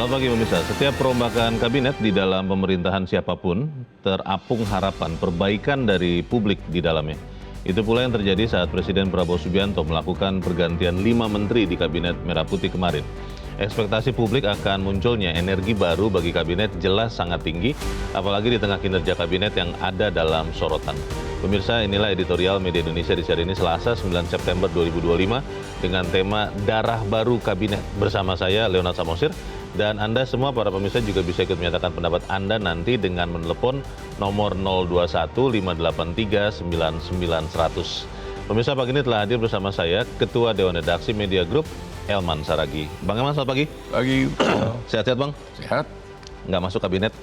Selamat pagi pemirsa. Setiap perombakan kabinet di dalam pemerintahan siapapun terapung harapan perbaikan dari publik di dalamnya. Itu pula yang terjadi saat Presiden Prabowo Subianto melakukan pergantian 5 menteri di Kabinet Merah Putih kemarin. Ekspektasi publik akan munculnya energi baru bagi kabinet jelas sangat tinggi, apalagi di tengah kinerja kabinet yang ada dalam sorotan. Pemirsa, inilah editorial Media Indonesia di hari ini Selasa 9 September 2025 dengan tema Darah Baru Kabinet. Bersama saya Leonard Samosir. Dan Anda semua para pemirsa juga bisa ikut menyatakan pendapat Anda nanti dengan menelepon nomor 021 583 9900. Pemirsa, pagi ini telah hadir bersama saya Ketua Dewan Redaksi Media Group, Elman Saragih. Bang Elman, selamat pagi. Pagi. Sehat-sehat Bang? Sehat. Nggak masuk kabinet.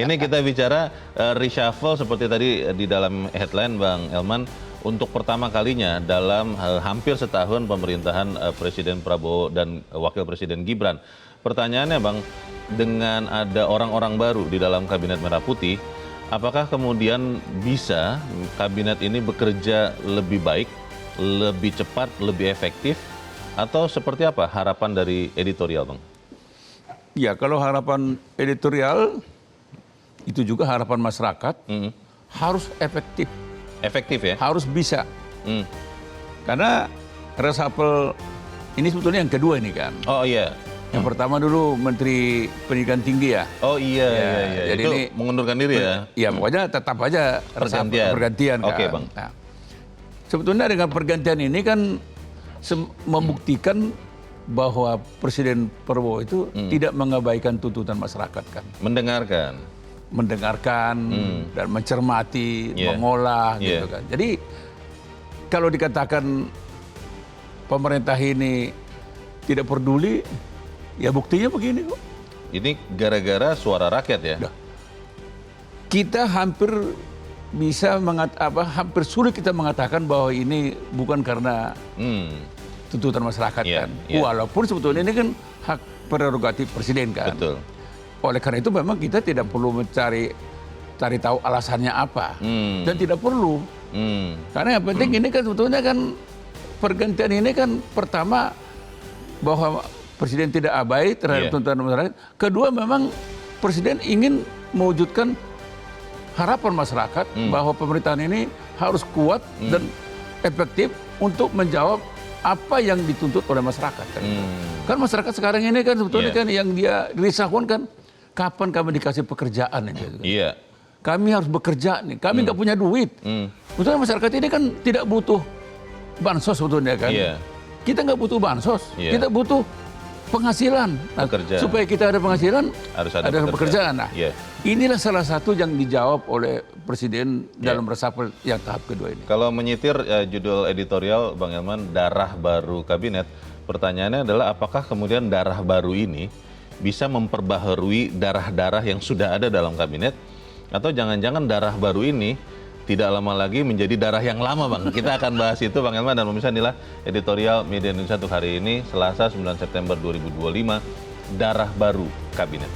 Ini kita bicara reshuffle seperti tadi di dalam headline Bang Elman. Untuk pertama kalinya dalam hampir setahun pemerintahan Presiden Prabowo dan Wakil Presiden Gibran. Pertanyaannya Bang, dengan ada orang-orang baru di dalam Kabinet Merah Putih, apakah kemudian bisa kabinet ini bekerja lebih baik, lebih cepat, lebih efektif, atau seperti apa harapan dari editorial Bang? Ya, kalau harapan editorial, itu juga harapan masyarakat, harus efektif. Efektif ya? Harus bisa. Karena reshuffle ini sebetulnya yang kedua ini kan. Oh iya. Yang pertama dulu Menteri Pendidikan Tinggi ya. Oh iya, Jadi itu ini mengundurkan diri ya? Ya pokoknya tetap aja pergantian kan. Oke, Bang. Nah, sebetulnya dengan pergantian ini kan membuktikan bahwa Presiden Prabowo itu tidak mengabaikan tuntutan masyarakat kan. Mendengarkan dan mencermati, mengolah gitu kan. Jadi kalau dikatakan pemerintah ini tidak peduli, ya buktinya begini kok. Ini gara-gara suara rakyat ya? Kita hampir bisa hampir sulit kita mengatakan bahwa ini bukan karena tuntutan masyarakat kan. Walaupun sebetulnya ini kan hak prerogatif presiden kan. Betul. Oleh karena itu memang kita tidak perlu cari tahu alasannya apa dan tidak perlu karena yang penting ini kan sebetulnya kan pergantian ini kan pertama bahwa presiden tidak abai terhadap tuntutan masyarakat, kedua memang presiden ingin mewujudkan harapan masyarakat bahwa pemerintahan ini harus kuat dan efektif untuk menjawab apa yang dituntut oleh masyarakat kan. Kan masyarakat sekarang ini kan sebetulnya kan yang dia risaukan kan kapan kami dikasih pekerjaan aja. Iya. Kami harus bekerja nih. Kami nggak punya duit. Sebetulnya masyarakat ini kan tidak butuh bansos sebetulnya kan. Kita nggak butuh bansos. Kita butuh penghasilan. Nah, supaya kita ada penghasilan, harus ada pekerjaan. Nah, inilah salah satu yang dijawab oleh Presiden dalam reshuffle yang tahap kedua ini. Kalau menyitir judul editorial Bang Elman, Darah Baru Kabinet, pertanyaannya adalah apakah kemudian darah baru ini bisa memperbaharui darah-darah yang sudah ada dalam kabinet, atau jangan-jangan darah baru ini tidak lama lagi menjadi darah yang lama Bang. Kita akan bahas itu Bang Elman, dan pemirsa, inilah editorial Media Indonesia untuk hari ini Selasa 9 September 2025, Darah Baru Kabinet.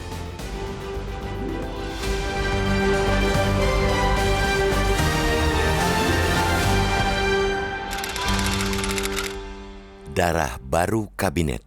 Darah Baru Kabinet.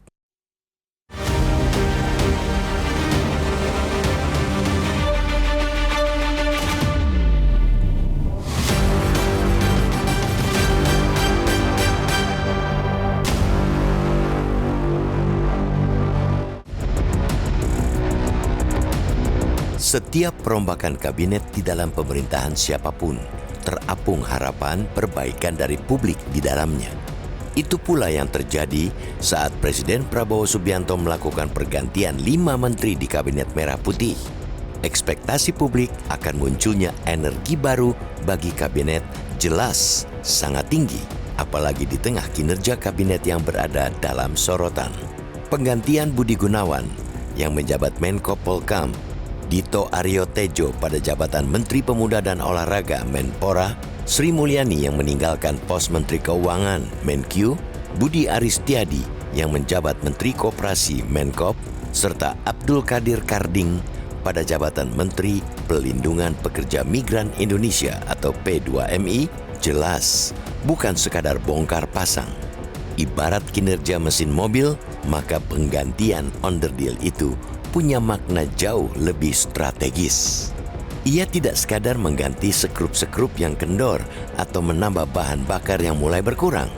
Setiap perombakan kabinet di dalam pemerintahan siapapun terapung harapan perbaikan dari publik di dalamnya. Itu pula yang terjadi saat Presiden Prabowo Subianto melakukan pergantian 5 menteri di Kabinet Merah Putih. Ekspektasi publik akan munculnya energi baru bagi kabinet jelas sangat tinggi, apalagi di tengah kinerja kabinet yang berada dalam sorotan. Penggantian Budi Gunawan yang menjabat Menko Polhukam, Dito Aryo Tejo pada jabatan Menteri Pemuda dan Olahraga Menpora, Sri Mulyani yang meninggalkan pos Menteri Keuangan Menkyu, Budi Aristiadi yang menjabat Menteri Koperasi Menkop, serta Abdul Qadir Karding pada jabatan Menteri Pelindungan Pekerja Migran Indonesia atau P2MI, jelas bukan sekadar bongkar pasang. Ibarat kinerja mesin mobil maka penggantian onderdeal itu punya makna jauh lebih strategis. Ia tidak sekadar mengganti sekrup-sekrup yang kendor atau menambah bahan bakar yang mulai berkurang.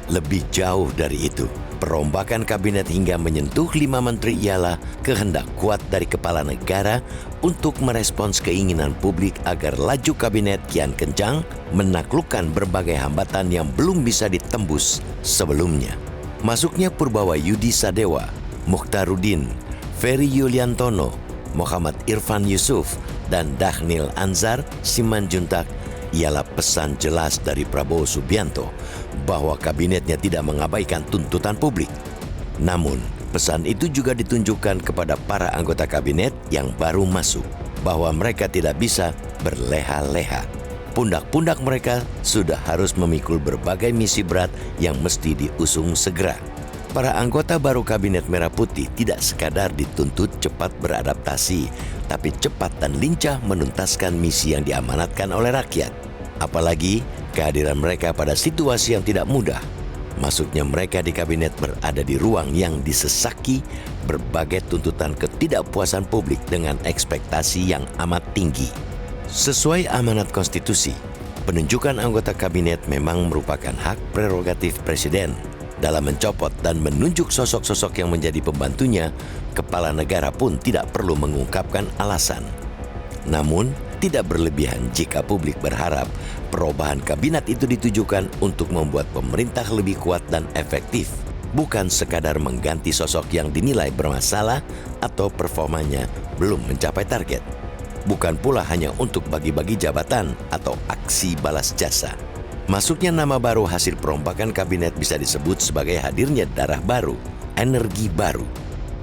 Lebih jauh dari itu, perombakan kabinet hingga menyentuh 5 menteri ialah kehendak kuat dari kepala negara untuk merespons keinginan publik agar laju kabinet kian kencang menaklukkan berbagai hambatan yang belum bisa ditembus sebelumnya. Masuknya Purbawa Yudi Sadewa, Mukhtaruddin, Ferry Yuliantono, Muhammad Irfan Yusuf, dan Dhanil Anzar Simanjuntak ialah pesan jelas dari Prabowo Subianto bahwa kabinetnya tidak mengabaikan tuntutan publik. Namun, pesan itu juga ditunjukkan kepada para anggota kabinet yang baru masuk bahwa mereka tidak bisa berleha-leha. Pundak-pundak mereka sudah harus memikul berbagai misi berat yang mesti diusung segera. Para anggota baru Kabinet Merah Putih tidak sekadar dituntut cepat beradaptasi, tapi cepat dan lincah menuntaskan misi yang diamanatkan oleh rakyat. Apalagi kehadiran mereka pada situasi yang tidak mudah. Masuknya mereka di kabinet berada di ruang yang disesaki berbagai tuntutan ketidakpuasan publik dengan ekspektasi yang amat tinggi. Sesuai amanat konstitusi, penunjukan anggota kabinet memang merupakan hak prerogatif presiden. Dalam mencopot dan menunjuk sosok-sosok yang menjadi pembantunya, kepala negara pun tidak perlu mengungkapkan alasan. Namun, tidak berlebihan jika publik berharap perubahan kabinet itu ditujukan untuk membuat pemerintah lebih kuat dan efektif, bukan sekadar mengganti sosok yang dinilai bermasalah atau performanya belum mencapai target. Bukan pula hanya untuk bagi-bagi jabatan atau aksi balas jasa. Masuknya nama baru hasil perombakan kabinet bisa disebut sebagai hadirnya darah baru, energi baru.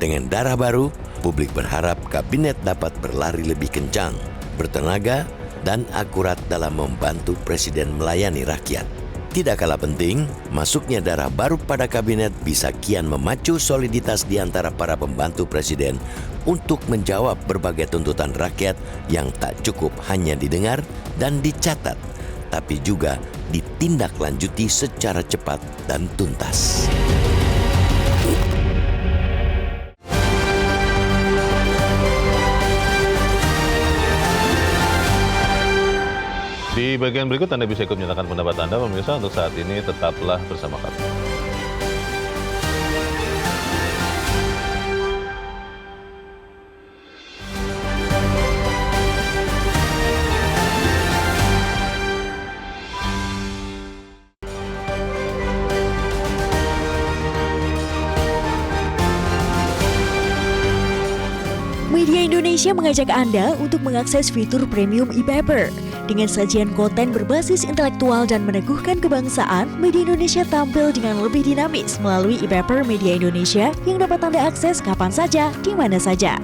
Dengan darah baru, publik berharap kabinet dapat berlari lebih kencang, bertenaga, dan akurat dalam membantu presiden melayani rakyat. Tidak kalah penting, masuknya darah baru pada kabinet bisa kian memacu soliditas di antara para pembantu presiden untuk menjawab berbagai tuntutan rakyat yang tak cukup hanya didengar dan dicatat, tapi juga ditindaklanjuti secara cepat dan tuntas. Di bagian berikut Anda bisa ikut menyatakan pendapat Anda, pemirsa. Untuk saat ini tetaplah bersama kami. Media Indonesia mengajak Anda untuk mengakses fitur premium e-paper. Dengan sajian konten berbasis intelektual dan meneguhkan kebangsaan, Media Indonesia tampil dengan lebih dinamis melalui e-paper Media Indonesia yang dapat Anda akses kapan saja, di mana saja.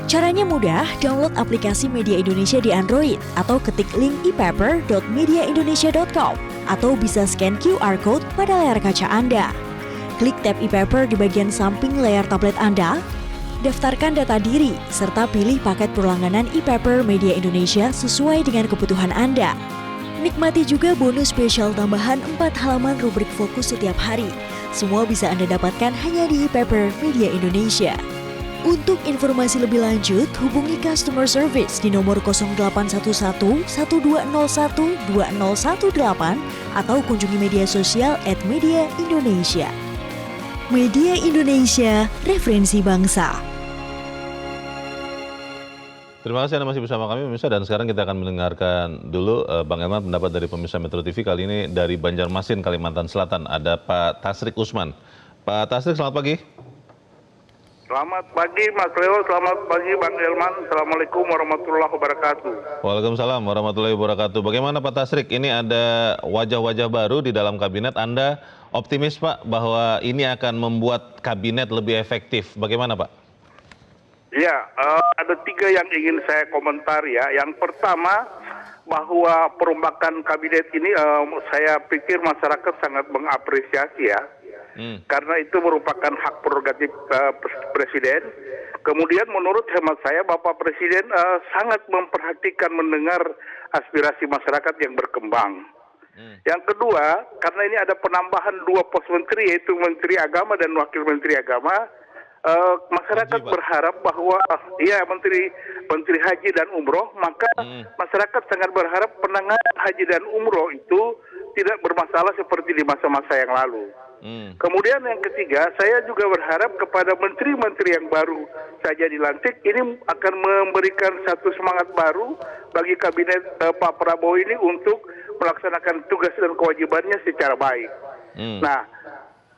Caranya mudah, download aplikasi Media Indonesia di Android atau ketik link e-paper.mediaindonesia.com atau bisa scan QR Code pada layar kaca Anda. Klik tab e-paper di bagian samping layar tablet Anda, daftarkan data diri, serta pilih paket berlangganan e-paper Media Indonesia sesuai dengan kebutuhan Anda. Nikmati juga bonus spesial tambahan 4 halaman rubrik fokus setiap hari. Semua bisa Anda dapatkan hanya di e-paper Media Indonesia. Untuk informasi lebih lanjut, hubungi customer service di nomor 0811 1201 2018 atau kunjungi media sosial @Media Indonesia. Media Indonesia, referensi bangsa. Terima kasih Anda masih bersama kami, pemirsa. Dan sekarang kita akan mendengarkan dulu Bang Elman, pendapat dari pemirsa Metro TV. Kali ini dari Banjarmasin, Kalimantan Selatan. Ada Pak Tasrik Usman. Pak Tasrik, selamat pagi. Selamat pagi Mas Leo, selamat pagi Bang Elman. Assalamualaikum warahmatullahi wabarakatuh. Waalaikumsalam warahmatullahi wabarakatuh. Bagaimana Pak Tasrik? Ini ada wajah-wajah baru di dalam kabinet. Anda optimis Pak bahwa ini akan membuat kabinet lebih efektif. Bagaimana Pak? Ya, ada 3 yang ingin saya komentar ya. Yang pertama, bahwa perombakan kabinet ini saya pikir masyarakat sangat mengapresiasi ya. Karena itu merupakan hak prerogatif presiden. Kemudian menurut hemat saya Bapak Presiden sangat memperhatikan mendengar aspirasi masyarakat yang berkembang. Yang kedua, karena ini ada penambahan 2 pos menteri, yaitu Menteri Agama dan Wakil Menteri Agama, masyarakat berharap bahwa Menteri Haji dan Umroh, maka masyarakat sangat berharap penanganan haji dan umroh itu tidak bermasalah seperti di masa-masa yang lalu. Kemudian yang ketiga, saya juga berharap kepada menteri-menteri yang baru saja dilantik ini akan memberikan satu semangat baru bagi kabinet Pak Prabowo ini untuk melaksanakan tugas dan kewajibannya secara baik. Nah,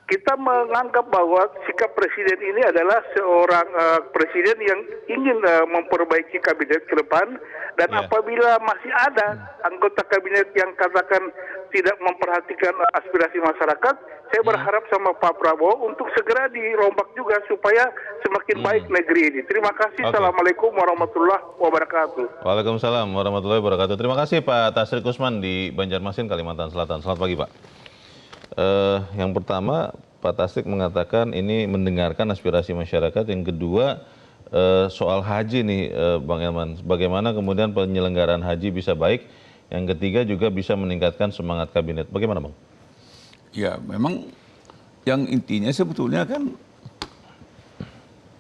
kita menganggap bahwa sikap presiden ini adalah seorang presiden yang ingin memperbaiki kabinet ke depan, dan apabila masih ada anggota kabinet yang katakan tidak memperhatikan aspirasi masyarakat, saya berharap sama Pak Prabowo untuk segera dirombak juga supaya semakin baik negeri ini. Terima kasih. Assalamualaikum warahmatullahi wabarakatuh. Waalaikumsalam warahmatullahi wabarakatuh. Terima kasih Pak Tasrik Usman di Banjarmasin, Kalimantan Selatan. Selamat pagi Pak. Yang pertama, Pak Tasrik mengatakan ini mendengarkan aspirasi masyarakat. Yang kedua, soal haji nih Bang Elman. Bagaimana kemudian penyelenggaraan haji bisa baik. Yang ketiga juga bisa meningkatkan semangat kabinet. Bagaimana Bang? Ya, memang yang intinya sebetulnya kan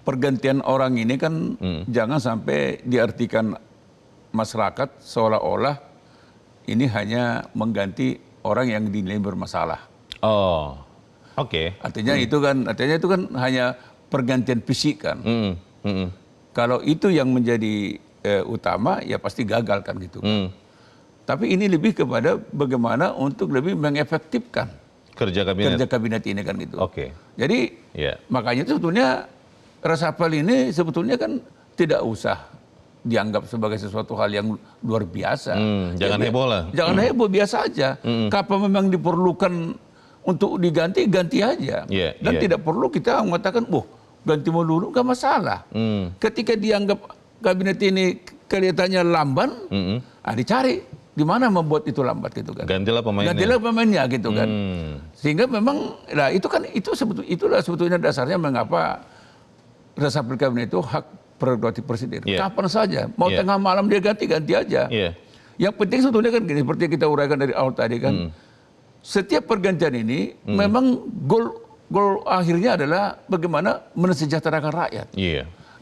pergantian orang ini kan jangan sampai diartikan masyarakat seolah-olah ini hanya mengganti orang yang dinilai bermasalah. Oh, oke. Artinya itu kan hanya pergantian fisik kan. Kalau itu yang menjadi utama, ya pasti gagal kan gitu. Tapi ini lebih kepada bagaimana untuk lebih mengefektifkan kerja kabinet ini kan gitu. Jadi makanya itu sebetulnya resapel ini sebetulnya kan tidak usah dianggap sebagai sesuatu hal yang luar biasa. Jangan heboh lah. Jangan heboh, biasa aja. Kapan memang diperlukan untuk diganti, ganti aja. Dan tidak perlu kita mengatakan, ganti melulu, nggak masalah. Ketika dianggap kabinet ini kelihatannya lamban, dicari di mana membuat itu lambat gitu kan. Gantilah pemainnya. Gantilah pemainnya gitu kan. Sehingga memang, nah itulah sebetulnya dasarnya mengapa resapel kabinet itu hak prerogatif presiden. Kapan saja, mau tengah malam dia ganti aja. Yang penting sebetulnya kan gini, seperti kita uraikan dari awal tadi kan, setiap pergantian ini memang goal akhirnya adalah bagaimana mensejahterakan rakyat.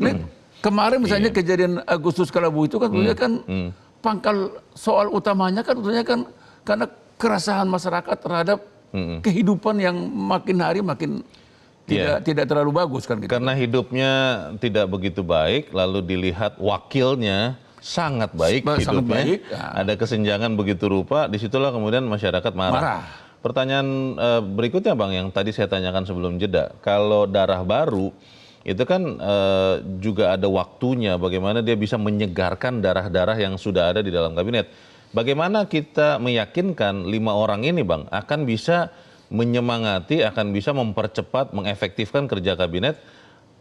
Nah, kemarin misalnya kejadian Agustus Kalabu itu kan sebenarnya kan pangkal soal utamanya kan tentunya kan karena keresahan masyarakat terhadap kehidupan yang makin hari makin tidak terlalu bagus kan gitu. Karena hidupnya tidak begitu baik, lalu dilihat wakilnya sangat baik hidupnya, ada kesenjangan begitu rupa, disitulah kemudian masyarakat marah. Pertanyaan berikutnya Bang, yang tadi saya tanyakan sebelum jeda, kalau darah baru itu kan juga ada waktunya, bagaimana dia bisa menyegarkan darah-darah yang sudah ada di dalam kabinet. Bagaimana kita meyakinkan 5 orang ini Bang akan bisa menyemangati, akan bisa mempercepat, mengefektifkan kerja kabinet,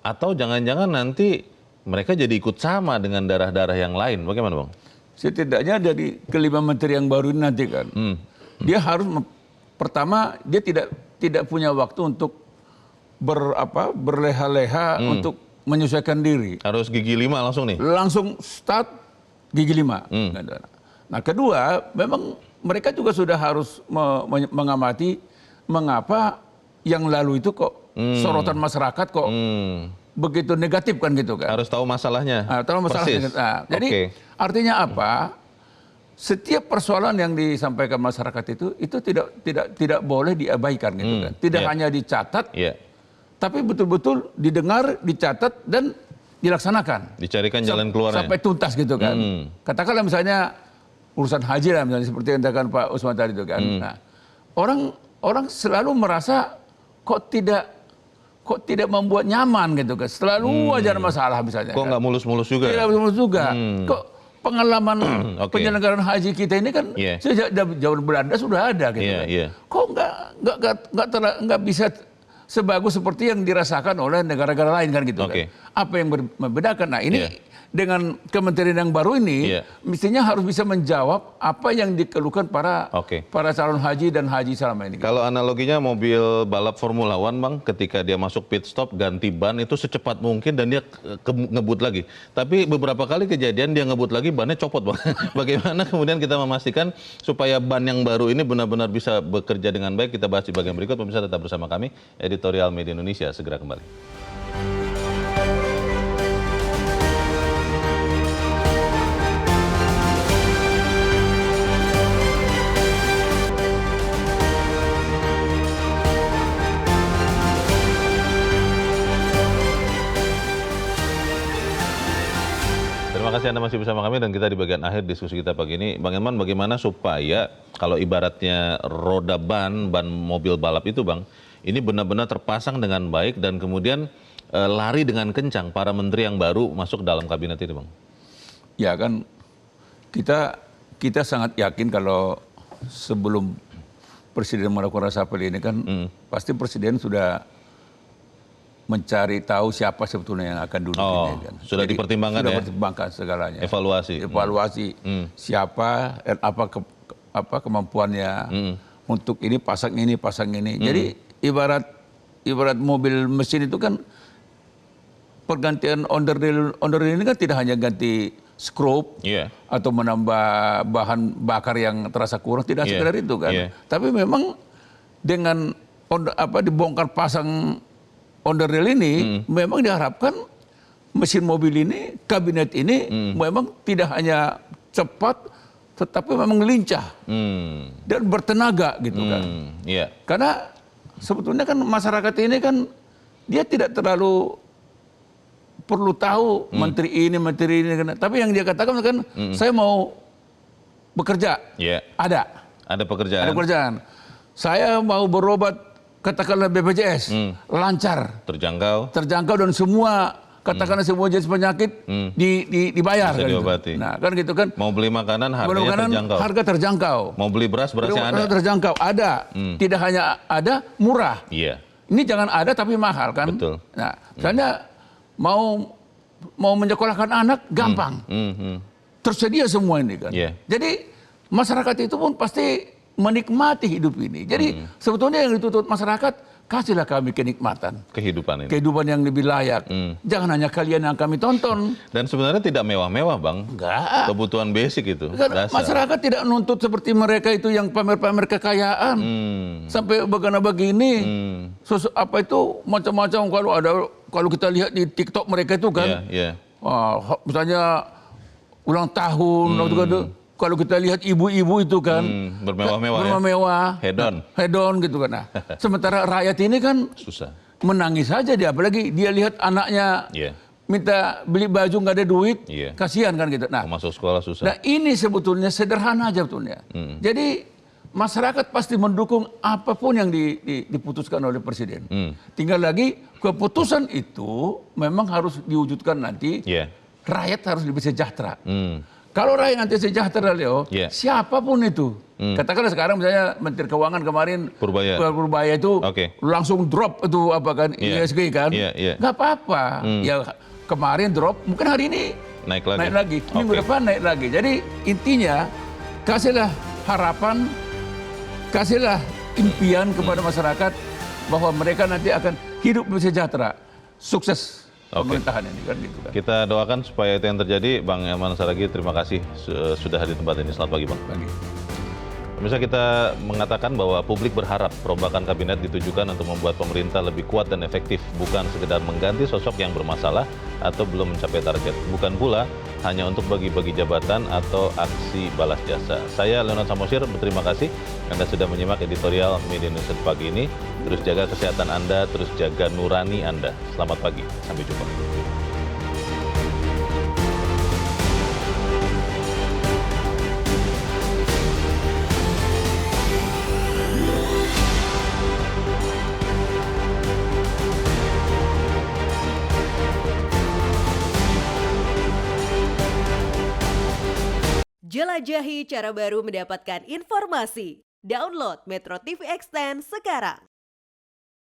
atau jangan-jangan nanti mereka jadi ikut sama dengan darah-darah yang lain. Bagaimana Bang? Setidaknya dari kelima menteri yang baru ini nanti kan, dia harus pertama dia tidak punya waktu untuk berleha-leha untuk menyesuaikan diri. Harus gigi 5 langsung nih? Langsung start gigi 5. Nah kedua, memang mereka juga sudah harus mengamati mengapa yang lalu itu kok sorotan masyarakat kok begitu negatif kan gitu kan. Harus tahu masalahnya. Tahu masalahnya. Jadi artinya apa? Setiap persoalan yang disampaikan masyarakat itu tidak boleh diabaikan gitu kan. Tidak hanya dicatat, tapi betul-betul didengar, dicatat dan dilaksanakan. Dicarikan jalan keluarnya. Sampai tuntas gitu kan. Katakanlah misalnya urusan haji lah misalnya seperti yang dikatakan Pak Usman tadi itu kan. Nah, orang selalu merasa kok tidak membuat nyaman gitu kan. Selalu aja ada masalah misalnya. Kok nggak mulus-mulus juga? Tidak mulus-mulus juga. Kok pengalaman penyelenggaraan haji kita ini kan sejak zaman Belanda sudah ada gitu kan. Kok nggak bisa sebagus seperti yang dirasakan oleh negara-negara lain kan gitu kan. Apa yang membedakan? Nah ini dengan kementerian yang baru ini, Iya. mestinya harus bisa menjawab apa yang dikeluhkan para calon haji dan haji selama ini. Kalau analoginya mobil balap Formula One, Bang, ketika dia masuk pit stop ganti ban itu secepat mungkin dan dia ngebut lagi. Tapi beberapa kali kejadian dia ngebut lagi bannya copot, Bang. Bagaimana kemudian kita memastikan supaya ban yang baru ini benar-benar bisa bekerja dengan baik? Kita bahas di bagian berikut. Pemirsa tetap bersama kami, Editorial Media Indonesia segera kembali. Terima kasih Anda masih bersama kami dan kita di bagian akhir diskusi kita pagi ini. Bang Elman, bagaimana supaya kalau ibaratnya roda ban mobil balap itu, Bang, ini benar-benar terpasang dengan baik dan kemudian lari dengan kencang para menteri yang baru masuk dalam kabinet ini, Bang? Ya kan, kita sangat yakin kalau sebelum Presiden melakukan reshuffle ini kan pasti Presiden sudah mencari tahu siapa sebetulnya yang akan duduk ini kan. Sudah dipertimbangkan sudah ya? Dipertimbangkan segalanya. Evaluasi. Siapa dan apa kemampuannya untuk ini pasang ini. Jadi ibarat mobil mesin itu kan pergantian onderdil ini kan tidak hanya ganti skrup atau menambah bahan bakar yang terasa kurang, tidak sekedar itu kan. Tapi memang dengan dibongkar pasang onderdil ini memang diharapkan mesin mobil ini, kabinet ini memang tidak hanya cepat, tetapi memang lincah dan bertenaga gitu kan. Karena sebetulnya kan masyarakat ini kan dia tidak terlalu perlu tahu menteri ini, tapi yang dia katakan kan saya mau bekerja, ada pekerjaan. Saya mau berobat, katakanlah BPJS, lancar, terjangkau dan semua katakanlah semua jenis penyakit dibayar bisa kan diobati. Gitu. Nah kan gitu kan. Mau beli makanan harga terjangkau. Mau beli beras berasnya ada. Terjangkau, ada. Tidak hanya ada, murah. Ini jangan ada tapi mahal kan. Betul. Nah, misalnya mau menyekolahkan anak gampang. Tersedia semua ini kan. Jadi masyarakat itu pun pasti menikmati hidup ini. Jadi sebetulnya yang dituntut masyarakat, kasihlah kami kenikmatan. Kehidupan ini. Kehidupan yang lebih layak. Jangan hanya kalian yang kami tonton. Dan sebenarnya tidak mewah-mewah, Bang. Enggak. Kebutuhan basic itu. Masyarakat tidak nuntut seperti mereka itu yang pamer-pamer kekayaan. Sampai begini. Apa itu macam-macam kalau kita lihat di TikTok mereka itu kan. Misalnya ulang tahun kalau kita lihat ibu-ibu itu kan bermewah-mewah, hedon gitu kan. Nah, sementara rakyat ini kan susah, menangis saja dia, apalagi dia lihat anaknya minta beli baju nggak ada duit, kasihan kan gitu. Nah, masuk sekolah susah. Nah ini sebetulnya sederhana aja sebetulnya. Jadi masyarakat pasti mendukung apapun yang diputuskan oleh Presiden. Tinggal lagi keputusan itu memang harus diwujudkan nanti. Rakyat harus lebih sejahtera. Kalau rakyat nanti sejahtera, Leo, siapapun itu, katakanlah sekarang misalnya Menteri Keuangan kemarin Purbaya itu langsung drop itu ISG kan, nggak apa-apa. Ya kemarin drop, mungkin hari ini naik lagi, minggu depan naik lagi. Jadi intinya kasihlah harapan, kasihlah impian kepada masyarakat bahwa mereka nanti akan hidup sejahtera, sukses. Pemerintahan ini kan gitu kan. Kita doakan supaya itu yang terjadi. Bang Elman Saragih, terima kasih sudah hadir di tempat ini. Selamat pagi, Bang. Pemirsa, kita mengatakan bahwa publik berharap perombakan kabinet ditujukan untuk membuat pemerintah lebih kuat dan efektif, bukan sekedar mengganti sosok yang bermasalah atau belum mencapai target, bukan pula hanya untuk bagi-bagi jabatan atau aksi balas jasa. Saya Leonard Samosir berterima kasih Anda sudah menyimak editorial Media Indonesia pagi ini. Terus jaga kesehatan Anda, terus jaga nurani Anda. Selamat pagi, sampai jumpa. Jelajahi cara baru mendapatkan informasi. Download Metro TV Extend sekarang.